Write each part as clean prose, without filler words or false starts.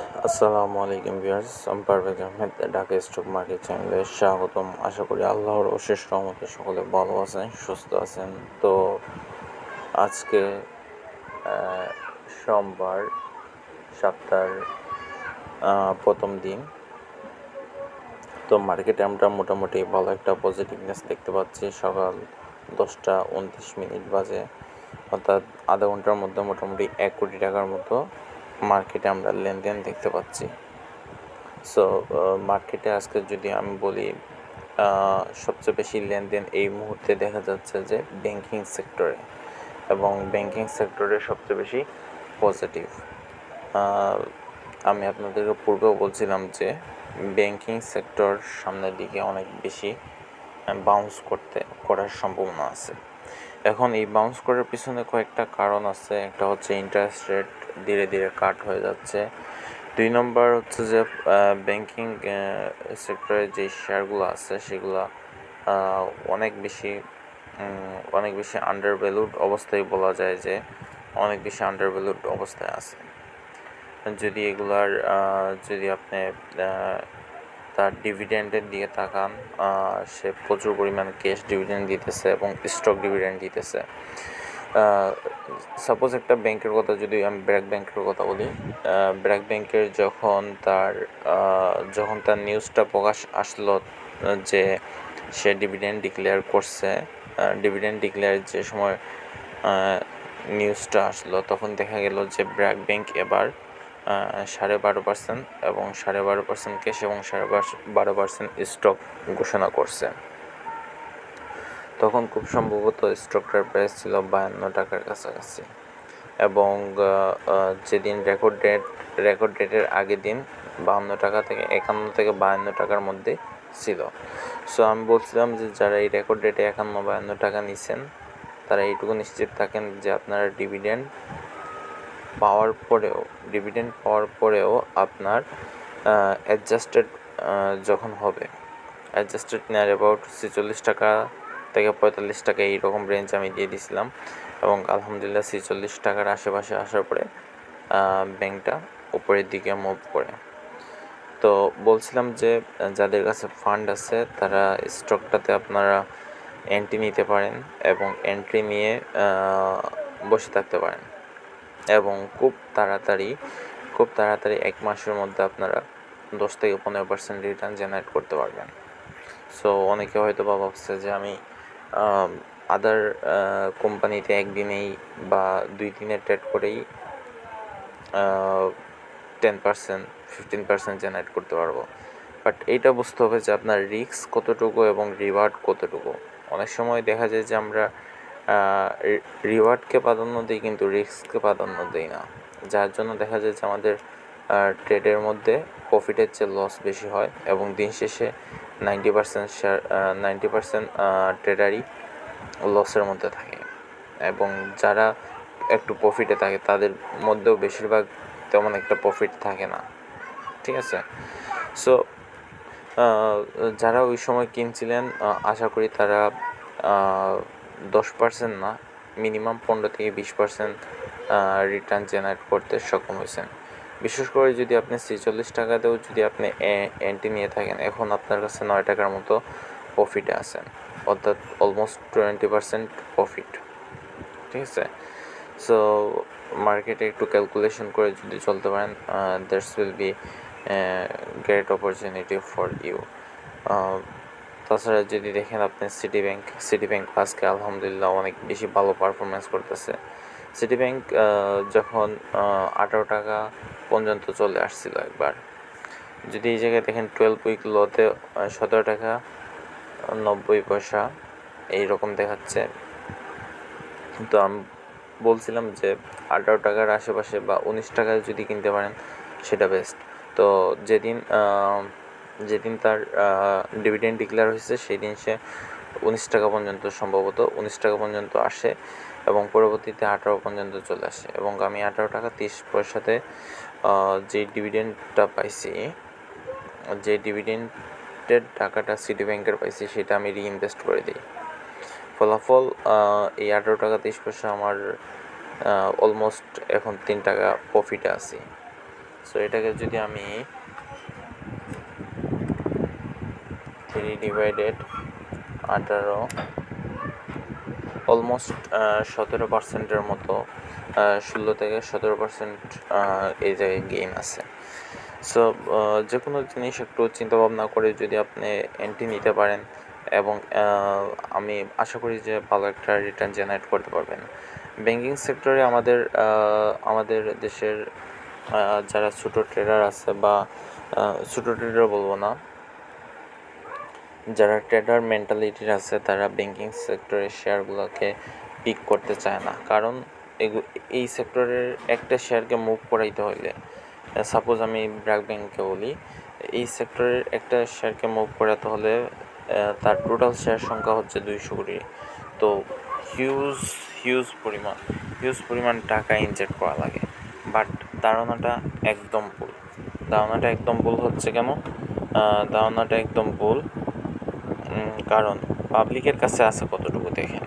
আসসালামু আলাইকুম ভিউয়ার্স, আমি পারভেজ আহমেদ, ঢাকা স্টক মার্কেট চ্যানেলে স্বাগতম। আশা করি আল্লাহর অশেষ রহমতে সকলে ভালো আছেন, সুস্থ আছেন। তো আজকে সোমবার, সপ্তাহের প্রথম দিন। তো মার্কেটে আমরা মোটামুটি ভালো একটা পজিটিভনেস দেখতে পাচ্ছি। সকাল 10:29 বাজে, অর্থাৎ আধা ঘন্টার মধ্যে মোটামুটি 1 কোটি টাকার মতো মার্কেটে আমরা লেনদেন দেখতে পাচ্ছি। সো মার্কেটে আজকে যদি আমি বলি, সবচেয়ে বেশি লেনদেন এই মুহূর্তে দেখা যাচ্ছে যে ব্যাংকিং সেক্টরে, এবং ব্যাংকিং সেক্টরে সবচেয়ে বেশি পজিটিভ। আমি আপনাদেরকে পূর্বেও বলছিলাম যে ব্যাংকিং সেক্টর সামনের দিকে অনেক বেশি বাউন্স করার সম্ভাবনা আছে। এখন এই বাউন্স করার পিছনে কয়েকটা কারণ আছে। একটা হচ্ছে ইন্টারেস্ট রেট ধীরে ধীরে কাট হয়ে যাচ্ছে। 2 নম্বর হচ্ছে যে ব্যাংকিং সেক্টরে যে শেয়ারগুলো আছে সেগুলো অনেক বেশি আন্ডার ভ্যালুড অবস্থায়, বলা যায় যে অনেক বেশি আন্ডার ভ্যালুড অবস্থায় আছে। যদি আপনি তার ডিভিডেন্ডের দিকে তাকান, সে প্রচুর পরিমাণে ক্যাশ ডিভিডেন্ড দিতেছে এবং স্টক ডিভিডেন্ড দিতেছে। সাপোজ একটা ব্যাংকের কথা, যদি আমি ব্র্যাক ব্যাংকের কথা বলি, ব্র্যাক ব্যাংকের যখন তার নিউজটা প্রকাশ আসলো যে সে ডিভিডেন্ড ডিক্লেয়ার করছে, ডিভিডেন্ড ডিক্লেয়ার যে সময় নিউজটা আসলো, তখন দেখা গেল যে ব্র্যাক ব্যাংক এবার 12.5% এবং 12.5% ক্যাশ এবং 12.5% স্টক ঘোষণা করছে। তখন খুব সম্ভবত স্টকটার প্রাইস ছিল 52 টাকার কাছাকাছি, এবং যেদিন রেকর্ড ডেটের আগের দিন 51 টাকা থেকে 52 টাকার মধ্যে ছিল। সো আমি বলছিলাম যে যারা এই রেকর্ড ডেটে 52 টাকা নিছেন, তারা এইটুকু নিশ্চিত থাকেন যে আপনারা ডিভিডেন্ড পাওয়ার পরেও আপনার অ্যাডজাস্টেড যখন হবে, অ্যাডজাস্টেড নিয়ার অ্যাবাউট 46 টাকা থেকে 45 টাকা এইরকম রেঞ্জ আমি দিয়ে দিয়েছিলাম, এবং আলহামদুলিল্লাহ 46 টাকার আশেপাশে আসার পরে ব্যাংকটা উপরের দিকে মুভ করে। তো বলছিলাম যে যাদের কাছে ফান্ড আছে তারা স্টকটাতে আপনারা এন্ট্রি নিতে পারেন, এবং এন্ট্রি নিয়ে বসে থাকতে পারেন, এবং খুব তাড়াতাড়ি 1 মাসের মধ্যে আপনারা 10 থেকে 15% রিটার্ন জেনারেট করতে পারবেন। সো অনেকে হয়তো বা ভাবছে যে আমি আদার কোম্পানিতে একদিনেই বা 2 দিনে ট্রেড করেই 10% 15% জেনারেট করতে পারবো। বাট এইটা বুঝতে হবে যে আপনার রিস্ক কতটুকু এবং রিওয়ার্ড কতটুকু। অনেক সময় দেখা যায় যে আমরা রিওয়ার্ডকে প্রাধান্য দিই কিন্তু রিস্ককে প্রাধান্য দিই না, যার জন্য দেখা যায় যে আমাদের ট্রেডের মধ্যে প্রফিটের চেয়ে লস বেশি হয়, এবং দিন শেষে 90% ট্রেডারই লসের মধ্যে থাকে, এবং যারা একটু প্রফিটে থাকে তাদের মধ্যেও বেশিরভাগ তেমন একটা প্রফিট থাকে না। ঠিক আছে? সো যারা ওই সময় কিনছিলেন, আশা করি তারা 10% না, মিনিমাম 15 থেকে 20% রিটার্ন জেনারেট করতে সক্ষম হয়েছেন। বিশেষ করে যদি আপনি 46 টাকাতেও যদি আপনি এন্ট্রি নিয়ে থাকেন, এখন আপনার কাছে 9 টাকার মতো প্রফিটে আছেন, অর্থাৎ অলমোস্ট 20% প্রফিট। ঠিক আছে? সো মার্কেটে একটু ক্যালকুলেশন করে যদি চলতে পারেন, that's will be great opportunity for you. তাছাড়া যদি দেখেন আপনি সিটি ব্যাংক আজকে আলহামদুলিল্লাহ অনেক বেশি ভালো পারফরমেন্স করতেছে। সিটি ব্যাংক যখন 18 টাকা পর্যন্ত চলে আসছিল একবার, যদি এই জায়গায় দেখেন 12 উইক লোতে 17 টাকা 90 পয়সা এইরকম দেখাচ্ছে। তো আমি বলছিলাম যে 18 টাকার আশেপাশে বা 19 টাকায় যদি কিনতে পারেন সেটা বেস্ট। তো যেদিন তার ডিভিডেন্ড ডিক্লেয়ার হয়েছে সেই দিন সে 19 টাকা পর্যন্ত, সম্ভবত 19 টাকা পর্যন্ত আসে, এবং পরবর্তীতে 18 পর্যন্ত চলে আসে, এবং আমি 18 টাকা 30 পয়সাতে যে ডিভিডেন্ডটা পাইছি, যে ডিভিডেন্ডের টাকাটা সিটি ব্যাংকের পাইছি, সেটা আমি রিইনভেস্ট করে দিই। ফলাফল এই 18 টাকা 30 পয়সা আমার অলমোস্ট এখন 3 টাকা প্রফিটে আছি। সো এটাকে যদি আমি 3/18 অলমোস্ট 17%-এর মতো 16-17% এই জায়গায় গেইন আছে। সো যে কোনো জিনিস একটু চিন্তাভাবনা করে যদি আপনি এন্ট্রি নিতে পারেন এবং আমি আশা করি যে ভালো একটা রিটার্ন জেনারেট করতে পারবেন। ব্যাঙ্কিং সেক্টরে আমাদের দেশের যারা ছোটো ট্রেডার আছে বা ছোটো ট্রেডার বলবো না, যারা ট্রেডার মেন্টালিটির আছে তারা ব্যাঙ্কিং সেক্টরের শেয়ারগুলোকে পিক করতে চায় না, কারণ এই সেক্টরের একটা শেয়ারকে মুভ করাইতে হলে, সাপোজ আমি ব্র্যাক ব্যাংককে বলি, এই সেক্টরের একটা শেয়ারকে মুভ করাতে হলে তার টোটাল শেয়ার সংখ্যা হচ্ছে 200 কোটি। তো হিউজ পরিমাণ টাকা ইনজেক্ট করা লাগে। বাট ধারণাটা একদম ভুল হচ্ছে কেন? ধারণাটা একদম ভুল, কারণ পাবলিকের কাছে আছে কতটুকু দেখেন,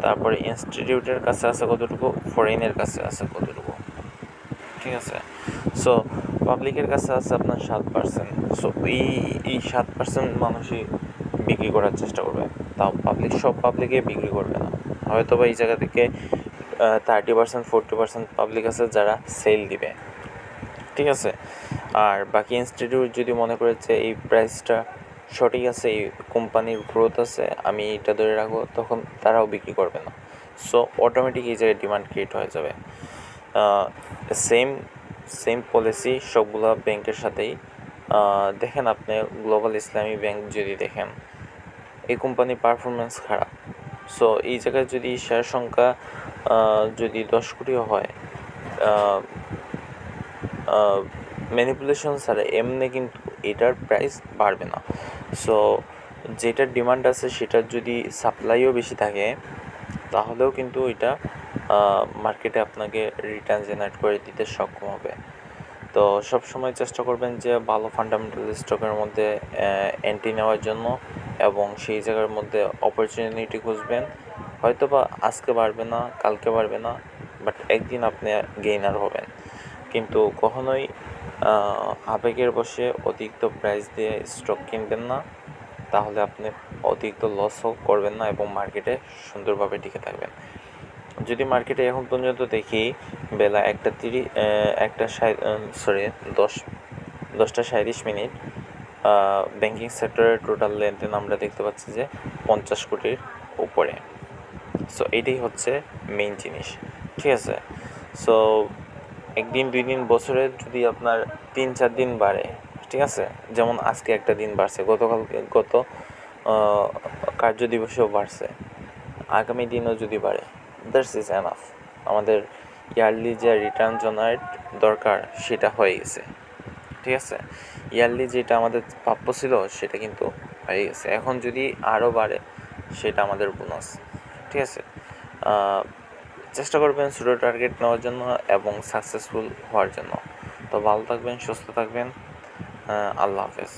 তারপরে ইনস্টিটিউটের কাছে আছে কতটুকু, ফরেনের কাছে আছে কতটুকু, ঠিক আছে? সো পাবলিকের কাছে আছে আপনার 7%। সো এই 7% মানুষই বিক্রি করার চেষ্টা করবে, তাও সব পাবলিকে বিক্রি করবে না। হয়তো বা এই জায়গা থেকে 30%-40% পাবলিক আছে যারা সেল দিবে, ঠিক আছে? আর বাকি ইনস্টিটিউট যদি মনে করে যে এই প্রাইসটা সঠিক আছে, এই কোম্পানির গ্রোথ আছে, আমি এটা ধরে রাখবো, তখন তারাও বিক্রি করবে না। সো অটোমেটিক এই জায়গায় ডিমান্ড ক্রিয়েট হয়ে যাবে। সেম পলিসি সবগুলো ব্যাংকের সাথেই। দেখেন আপনি গ্লোবাল ইসলামী ব্যাংক যদি দেখেন, এই কোম্পানির পারফরমেন্স খারাপ। সো এই জায়গায় যদি শেয়ার সংখ্যা যদি 10 কোটিও হয়, ম্যানিপুলেশন ছাড়া এমনি কিন্তু এটার প্রাইস বাড়বে না। সো যেটার ডিমান্ড আছে সেটার যদি সাপ্লাইও বেশি থাকে, তাহলেও কিন্তু এটা মার্কেটে আপনাকে রিটার্ন জেনারেট করে দিতে সক্ষম হবে। তো সব সময় চেষ্টা করবেন যে ভালো ফান্ডামেন্টাল স্টকের মধ্যে এন্ট্রি নেওয়ার জন্য, এবং সেই জায়গার মধ্যে অপরচুনিটি খুঁজবেন। হয়তো বা আজকে বাড়বে না, কালকে বাড়বে না, বাট একদিন আপনি গেইনার হবেন। কিন্তু কখনোই আবেগের বশে অতিরিক্ত প্রাইস দিয়ে স্টক কিনবেন না, তাহলে আপনি অতিরিক্ত লসও করবেন না এবং মার্কেটে সুন্দরভাবে টিকে থাকবেন। যদি মার্কেটে এখন পর্যন্ত দেখি বেলা 10:37 ব্যাঙ্কিং সেক্টরের টোটাল লেনদেন আমরা দেখতে পাচ্ছি যে 50 কোটির উপরে। সো এটাই হচ্ছে মেইন জিনিস, ঠিক আছে? সো একদিন, 2 দিন, বছরে যদি আপনার 3-4 দিন বাড়ে, ঠিক আছে? যেমন আজকে একটা দিন বাড়ছে, গত কার্য দিবসেও বাড়ছে, আগামী দিনও যদি বাড়ে, দ্যাটস ইজ এনাফ। আমাদের ইয়ারলি যে রিটার্ন জেনারেট দরকার সেটা হয়ে গেছে, ঠিক আছে? ইয়ারলি যেটা আমাদের প্রাপ্য ছিল সেটা কিন্তু হয়ে গেছে। এখন যদি আরও বাড়ে সেটা আমাদের বোনাস, ঠিক আছে? চেষ্টা করবেন ছোটো টার্গেট নেওয়ার জন্য এবং সাকসেসফুল হওয়ার জন্য। তো ভালো থাকবেন, সুস্থ থাকবেন, আল্লাহ হাফেজ।